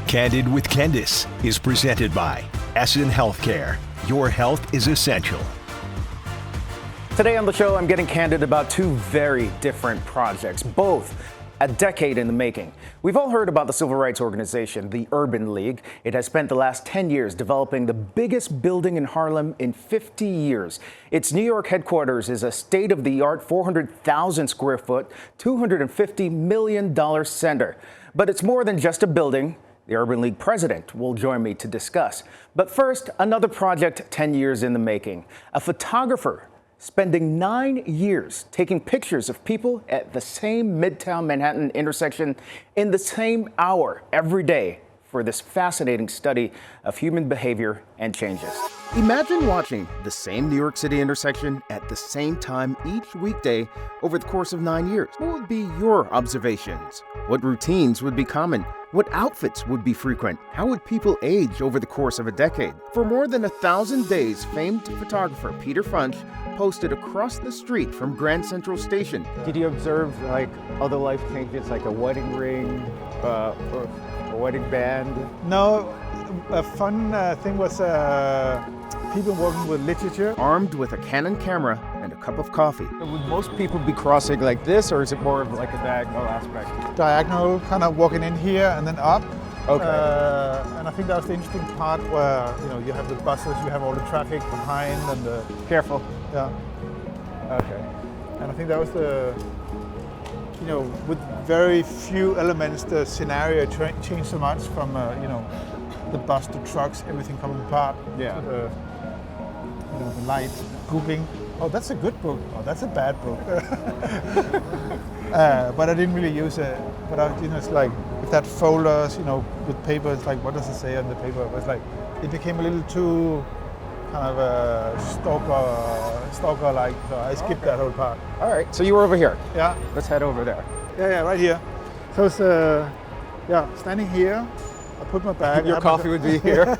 Kandid with Kendis is presented by Essen Healthcare. Your health is essential. Today on the show, I'm getting candid about two very different projects, both a decade in the making. We've all heard about the civil rights organization, the Urban League. It has spent the last 10 years developing the biggest building in Harlem in 50 years. Its New York headquarters is a state-of-the-art 400,000 square foot, $250 million center. But it's more than just a building. The Urban League president will join me to discuss. But first, another project 10 years in the making. A photographer spending 9 years taking pictures of people at the same Midtown Manhattan intersection in the same hour every day for this fascinating study of human behavior and changes. Imagine watching the same New York City intersection at the same time each weekday over the course of 9 years. What would be your observations? What routines would be common? What outfits would be frequent? How would people age over the course of a decade? For more than 1,000 days, famed photographer Peter Funch posted across the street from Grand Central Station. Did you observe like other life changes, like a wedding ring, or a wedding band? No, a fun thing was people working with literature. Armed with a Canon camera and a cup of coffee. Would most people be crossing like this, or is it more of like a diagonal aspect? Diagonal, kind of walking in here and then up. Okay. And I think that was the interesting part where, you have the buses, you have all the traffic behind and the... Careful. Yeah. Okay. And I think that was with very few elements, the scenario changed so much from, the bus to trucks, everything coming apart. Yeah. To the light, Googling, oh, that's a good book, oh, that's a bad book. But I didn't really use it. But it's like, with that folders, with paper, it's like, what does it say on the paper? It was like, it became a little too kind of a stalker-like, so I skipped that whole part. All right, so you were over here. Yeah. Let's head over there. Yeah, right here. So it's, standing here, I put my bag. Your coffee would be here.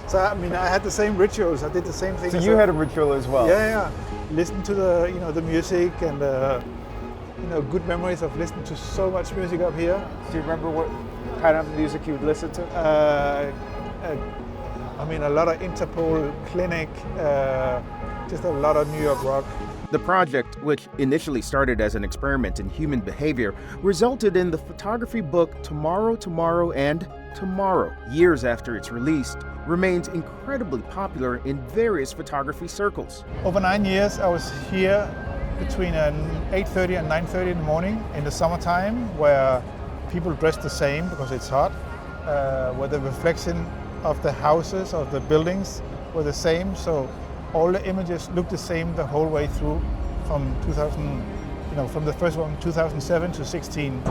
So, I had the same rituals, I did the same thing. So you had a ritual as well? Yeah. Listen to the music and, good memories of listening to so much music up here. Do you remember what kind of music you would listen to? A lot of Interpol, Clinic, just a lot of New York rock. The project, which initially started as an experiment in human behavior, resulted in the photography book Tomorrow, Tomorrow, and Tomorrow. Years after it's released, remains incredibly popular in various photography circles. Over 9 years, I was here between 8:30 and 9:30 in the morning in the summertime, where people dress the same because it's hot, where the reflection of the houses, of the buildings were the same. So all the images look the same the whole way through from 2000, from the first one, 2007 to 16.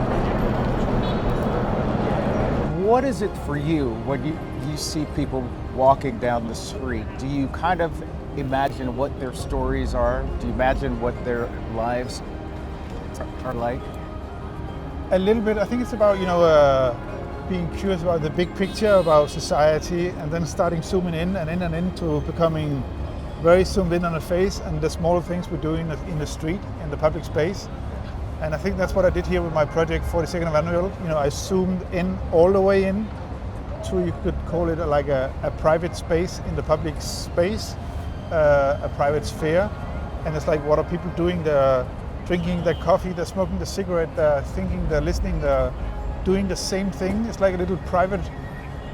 What is it for you when you see people walking down the street? Do you kind of imagine what their stories are? Do you imagine what their lives are like? A little bit. I think it's about, being curious about the big picture, about society, and then starting zooming in and in to becoming very zoomed in on the face and the smaller things we're doing in the street, in the public space. And I think that's what I did here with my project, 42nd of Annual. I zoomed in all the way in to, you could call it like a private space in the public space, a private sphere. And it's like, what are people doing? They're drinking their coffee, they're smoking the cigarette, they're thinking, they're listening, they're doing the same thing. It's like a little private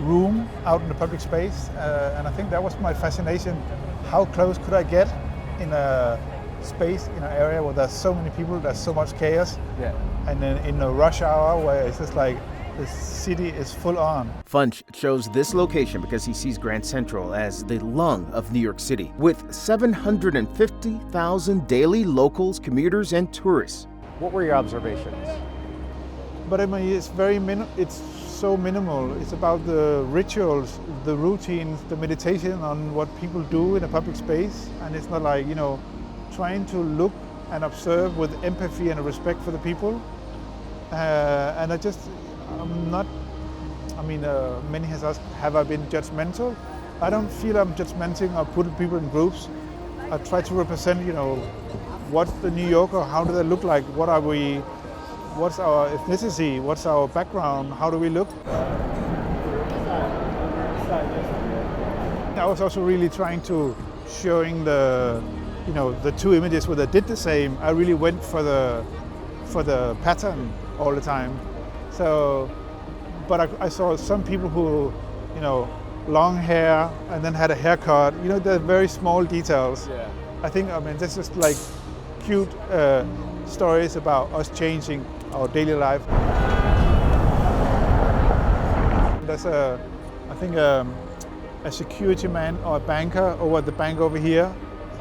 room out in the public space. And I think that was my fascination. How close could I get in a space, in an area where there's so many people, there's so much chaos. Yeah. And then in a rush hour where it's just like the city is full on. Funch chose this location because he sees Grand Central as the lung of New York City, with 750,000 daily locals, commuters, and tourists. What were your observations? But it's it's so minimal. It's about the rituals, the routines, the meditation on what people do in a public space. And it's not like, trying to look and observe with empathy and respect for the people. And many has asked, have I been judgmental? I don't feel I'm judgmenting or putting people in groups. I try to represent, what's the New Yorker, how do they look like, what are we, what's our ethnicity, what's our background, how do we look? I was also really trying to showing the, you know, the two images where they did the same. I really went for the pattern all the time. So, but I saw some people who, you know, long hair and then had a haircut. You know, the very small details. Yeah. I think, I mean, this is like cute stories about us changing our daily life. There's I think a security man or a banker over at the bank over here.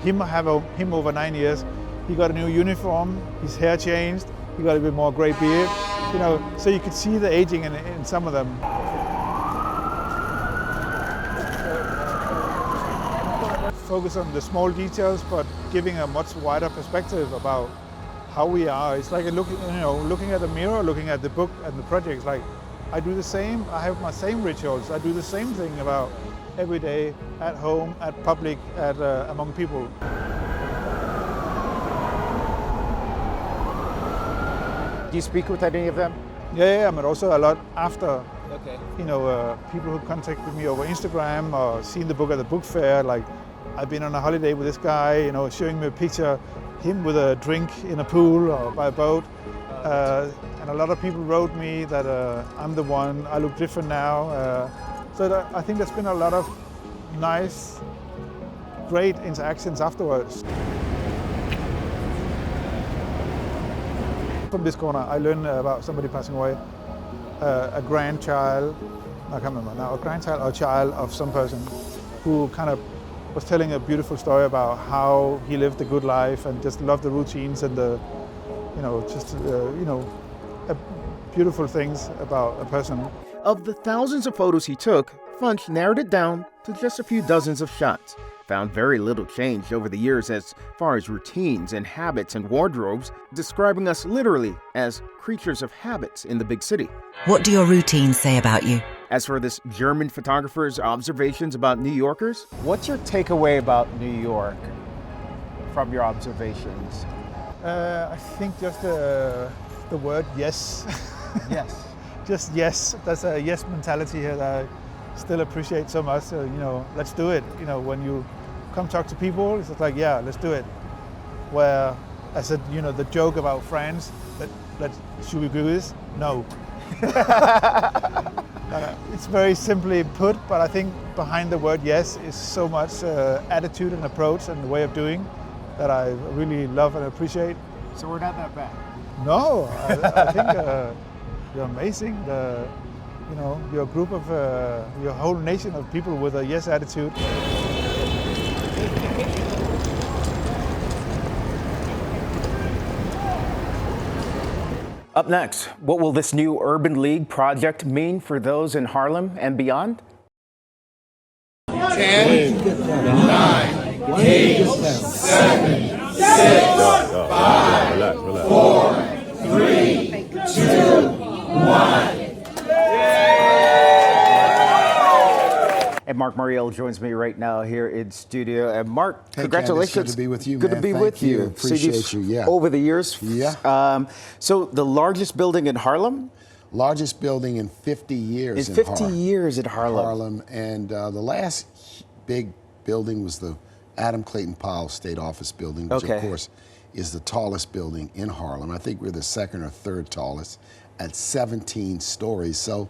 Him over 9 years. He got a new uniform, his hair changed, he got a bit more gray beard. You know, so you could see the aging in some of them. Focus on the small details, but giving a much wider perspective about how we are. It's like looking at a mirror, looking at the book and the projects. Like, I do the same. I have my same rituals. I do the same thing about every day, at home, at public, among people. Do you speak with any of them? Yeah, but also a lot after. Okay. You know, people who contacted me over Instagram or seen the book at the book fair. Like, I've been on a holiday with this guy, you know, showing me a picture, him with a drink in a pool or by a boat. And a lot of people wrote me that I'm the one, I look different now. So I think there's been a lot of nice, great interactions afterwards. From this corner, I learned about somebody passing away, a grandchild, I can't remember now, a grandchild or child of some person who kind of was telling a beautiful story about how he lived a good life and just loved the routines and the, you know, just, you know, beautiful things about a person. Of the thousands of photos he took, Funch narrowed it down to just a few dozens of shots. Found very little change over the years as far as routines and habits and wardrobes, describing us literally as creatures of habits in the big city. What do your routines say about you? As for this German photographer's observations about New Yorkers, What's your takeaway about New York from your observations? I think just the word yes. Yes. Just yes. That's a yes mentality here that I still appreciate so much. You know, let's do it. You know, when you come talk to people, it's just like, yeah, let's do it. Where I said, you know, the joke about France, should we do this? No. It's very simply put, but I think behind the word yes is so much attitude and approach and way of doing that I really love and appreciate. So we're not that bad. No, I think you're amazing. You know, you're a group of, your whole nation of people with a yes attitude. Up next, what will this new Urban League project mean for those in Harlem and beyond? 10, 9, 8, 7, 6, 5, 4, 3, 2, 1. And Mark Muriel joins me right now here in studio. And Mark, Hey, congratulations. Kendis, good to be with you, Good man. to be Thank with you. you. Appreciate you, yeah. Over the years. Yeah. So the largest building in Harlem? Largest building in 50 years In in 50 Harlem. years in Harlem. Harlem. And the last big building was the Adam Clayton Powell State Office Building, which Okay. of course is the tallest building in Harlem. I think we're the second or third tallest at 17 stories. So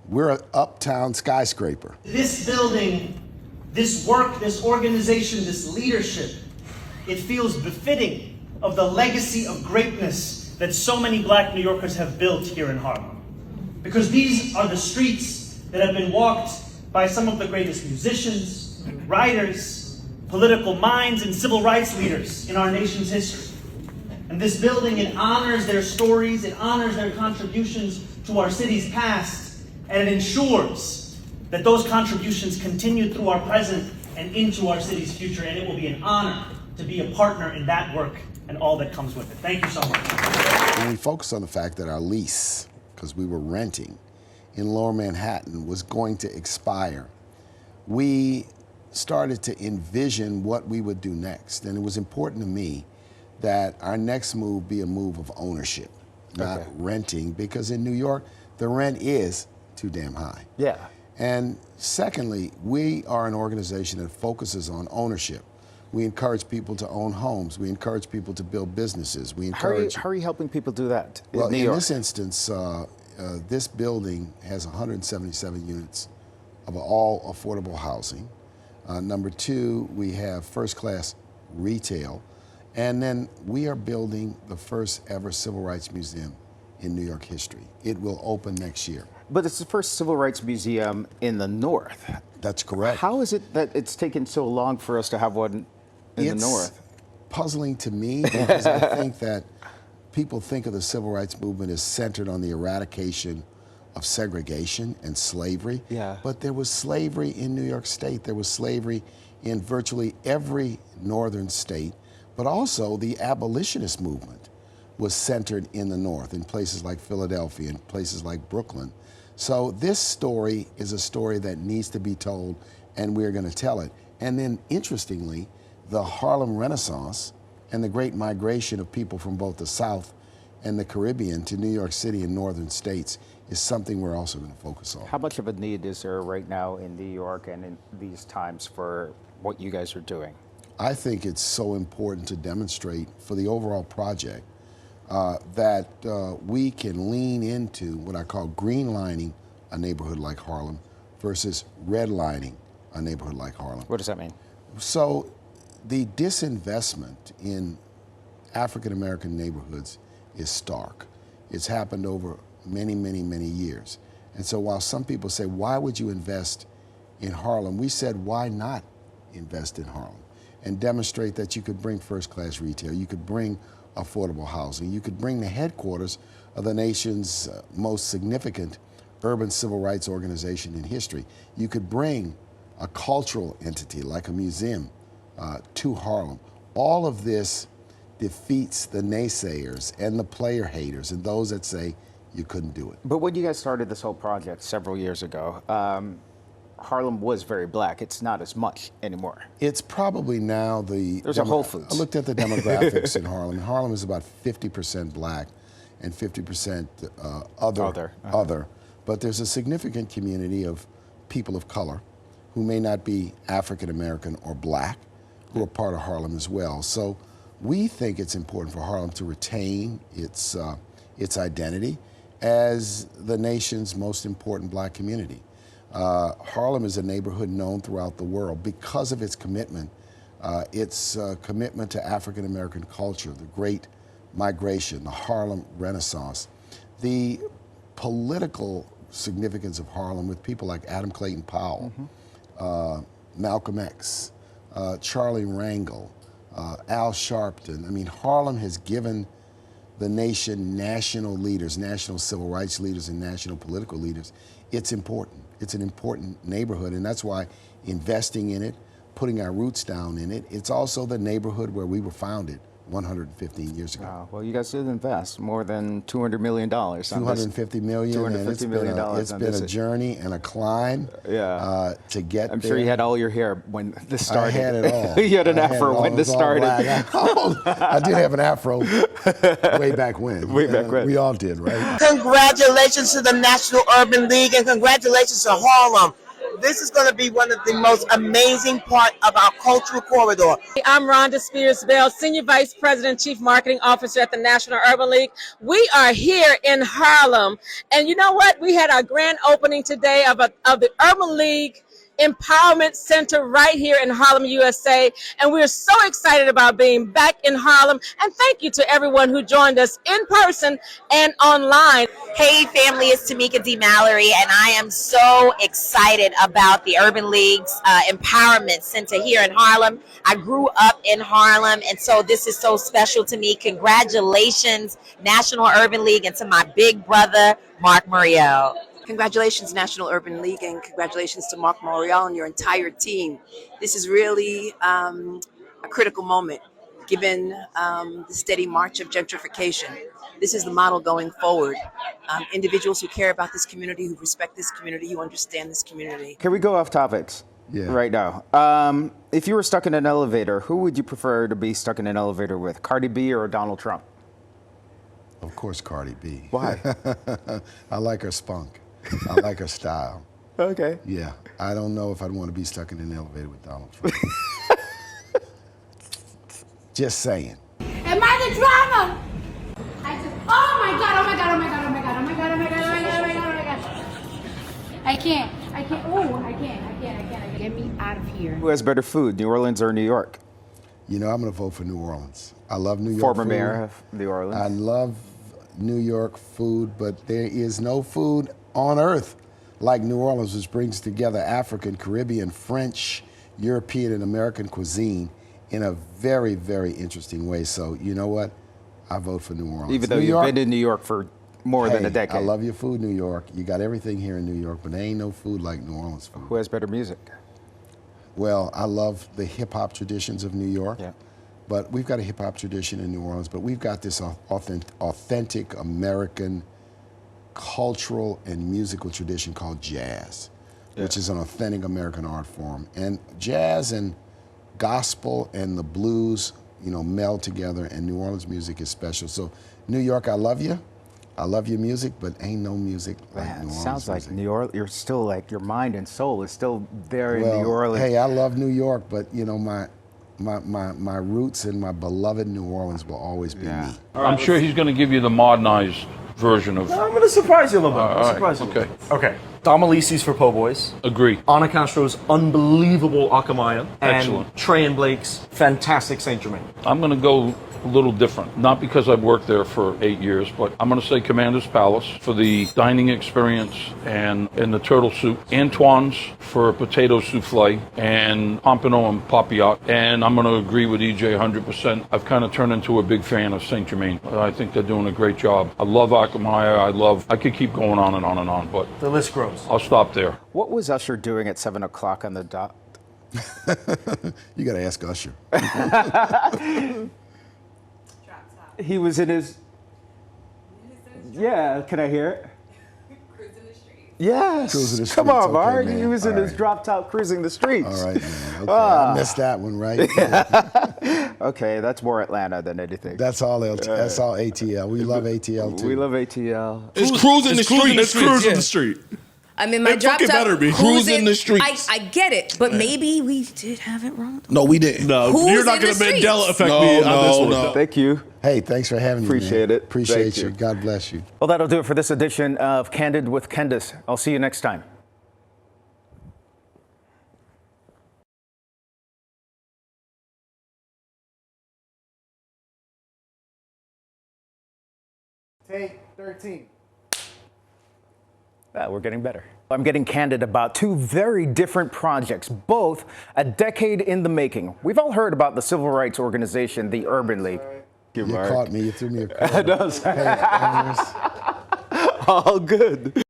we're an uptown skyscraper. This building, this work, this organization, this leadership, it feels befitting of the legacy of greatness that so many Black New Yorkers have built here in Harlem. Because these are the streets that have been walked by some of the greatest musicians, writers, political minds, and civil rights leaders in our nation's history. And this building, it honors their stories, it honors their contributions to our city's past, and it ensures that those contributions continue through our present and into our city's future, and it will be an honor to be a partner in that work and all that comes with it. Thank you so much. And we focused on the fact that our lease, because we were renting in Lower Manhattan, was going to expire. We started to envision what we would do next, and it was important to me that our next move be a move of ownership, not renting, because in New York, the rent is too damn high. Yeah. And secondly, we are an organization that focuses on ownership. We encourage people to own homes. We encourage people to build businesses. We encourage. How are you helping people do that Well, New in York? this instance, this building has 177 units of all affordable housing. Number two, we have first-class retail. And then we are building the first ever Civil Rights Museum in New York history. It will open next year. But it's the first civil rights museum in the North. That's correct. How is it that it's taken so long for us to have one in the North? It's puzzling to me because I think that people think of the civil rights movement as centered on the eradication of segregation and slavery. Yeah. But there was slavery in New York State. There was slavery in virtually every northern state. But also the abolitionist movement was centered in the North, in places like Philadelphia and places like Brooklyn. So this story is a story that needs to be told, and we're going to tell it. And then, interestingly, the Harlem Renaissance and the great migration of people from both the South and the Caribbean to New York City and northern states is something we're also going to focus on. How much of a need is there right now in New York and in these times for what you guys are doing? I think it's so important to demonstrate for the overall project that we can lean into what I call greenlining a neighborhood like Harlem versus redlining a neighborhood like Harlem. What does that mean? So the disinvestment in African American neighborhoods is stark. It's happened over many, many, many years. And so while some people say, why would you invest in Harlem? We said, why not invest in Harlem and demonstrate that you could bring first-class retail, you could bring affordable housing, you could bring the headquarters of the nation's most significant urban civil rights organization in history. You could bring a cultural entity like a museum to Harlem. All of this defeats the naysayers and the player haters and those that say you couldn't do it. But when you guys started this whole project several years ago, Harlem was very black. It's not as much anymore. It's probably now There's a Whole Foods. I looked at the demographics in Harlem. Harlem is about 50% black and 50% other. But there's a significant community of people of color who may not be African American or black who are part of Harlem as well. So we think it's important for Harlem to retain its identity as the nation's most important black community. Harlem is a neighborhood known throughout the world because of its commitment to African American culture, the Great Migration, the Harlem Renaissance, the political significance of Harlem with people like Adam Clayton Powell, Malcolm X, Charlie Rangel, Al Sharpton. I mean, Harlem has given the nation national leaders, national civil rights leaders, and national political leaders. It's important. It's an important neighborhood, and that's why investing in it, putting our roots down in it, it's also the neighborhood where we were founded 115 years ago. Wow. Well, you guys did invest more than $200 million. $250 million. $250 million. It's been a journey and a climb to get there. I'm sure you had all your hair when this started. I had it all. You had an afro when this started. I did have an afro way back when. Way back when. We all did, right? Congratulations to the National Urban League and congratulations to Harlem. This is going to be one of the most amazing part of our cultural corridor. I'm Rhonda Spears-Bell, Senior Vice President, Chief Marketing Officer at the National Urban League. We are here in Harlem. And you know what? We had our grand opening today of the Urban League Empowerment Center right here in Harlem, USA. And we're so excited about being back in Harlem. And thank you to everyone who joined us in person and online. Hey family, it's Tamika D. Mallory, and I am so excited about the Urban League's Empowerment Center here in Harlem. I grew up in Harlem, and so this is so special to me. Congratulations, National Urban League, and to my big brother, Mark Muriel. Congratulations, National Urban League, and congratulations to Mark Morial and your entire team. This is really a critical moment, given the steady march of gentrification. This is the model going forward. Individuals who care about this community, who respect this community, who understand this community. Can we go off topics right now? If you were stuck in an elevator, who would you prefer to be stuck in an elevator with, Cardi B or Donald Trump? Of course, Cardi B. Why? I like her spunk. I like her style. Okay. Yeah, I don't know if I'd want to be stuck in an elevator with Donald Trump. Just saying. Am I the drama? Oh my God, oh my God, oh my God, oh my God, oh my God, oh my God, oh my God, oh my God, oh my God. I can't, oh, I can't. Get me out of here. Who has better food, New Orleans or New York? You know, I'm going to vote for New Orleans. I love New York Former food. mayor of New Orleans. I love New York food, but there is no food on earth like New Orleans, which brings together African, Caribbean, French, European, and American cuisine in a very, very interesting way. So, you know what? I vote for New Orleans. Even though you've been in New York for more than a decade. I love your food, New York. You got everything here in New York, but there ain't no food like New Orleans food. Who has better music? Well, I love the hip-hop traditions of New York. Yeah. But we've got a hip-hop tradition in New Orleans, but we've got this authentic American cultural and musical tradition called jazz, which is an authentic American art form. And jazz and gospel and the blues, you know, meld together, and New Orleans music is special. So, New York, I love you. I love your music, but ain't no music like New Orleans. Sounds like music. New Orleans. You're still like your mind and soul is still there in New Orleans. Hey, I love New York, but you know my roots and my beloved New Orleans will always be me. I'm sure he's going to give you the modernized version of. No, I'm going to surprise you a little bit. Okay. Okay. Dom Alisi's for Po' Boys. Agree. Anna Castro's unbelievable Akamaya. Excellent. And Trey and Blake's fantastic Saint Germain. I'm going to go a little different. Not because I've worked there for 8 years, but I'm going to say Commander's Palace for the dining experience and the turtle soup. Antoine's for potato souffle and pompano and papillote. And I'm going to agree with EJ 100%. I've kind of turned into a big fan of Saint Germain. I think they're doing a great job. I love Akamaya. I could keep going on and on and on, but the list grows. I'll stop there. What was Usher doing at 7 o'clock on the dot? You got to ask Usher. He was in his. Yeah, can I hear it? Cruising the streets. Yes. Cruising the Come streets, on, okay, Mark. man. He was in All his right. drop top cruising the streets. All right, man. Okay, I missed that one, right? Okay, that's more Atlanta than anything. That's all ATL. We love ATL too. We love ATL. It's cruising the street. It's cruising the street. I mean, my drop top better be cruising the streets. I get it, but maybe we did have it wrong. No, we didn't. No, Who's you're not in going the to Mandela streets? affect me on this one. No. Thank you. Hey, thanks for having me. Appreciate man. it. Appreciate Thank you. you. God bless you. Well, that'll do it for this edition of Kandid with Kendis. I'll see you next time. Take 13. We're getting better. I'm getting candid about two very different projects, both a decade in the making. We've all heard about the civil rights organization, the Urban League. You caught me. You threw me a curve. All good.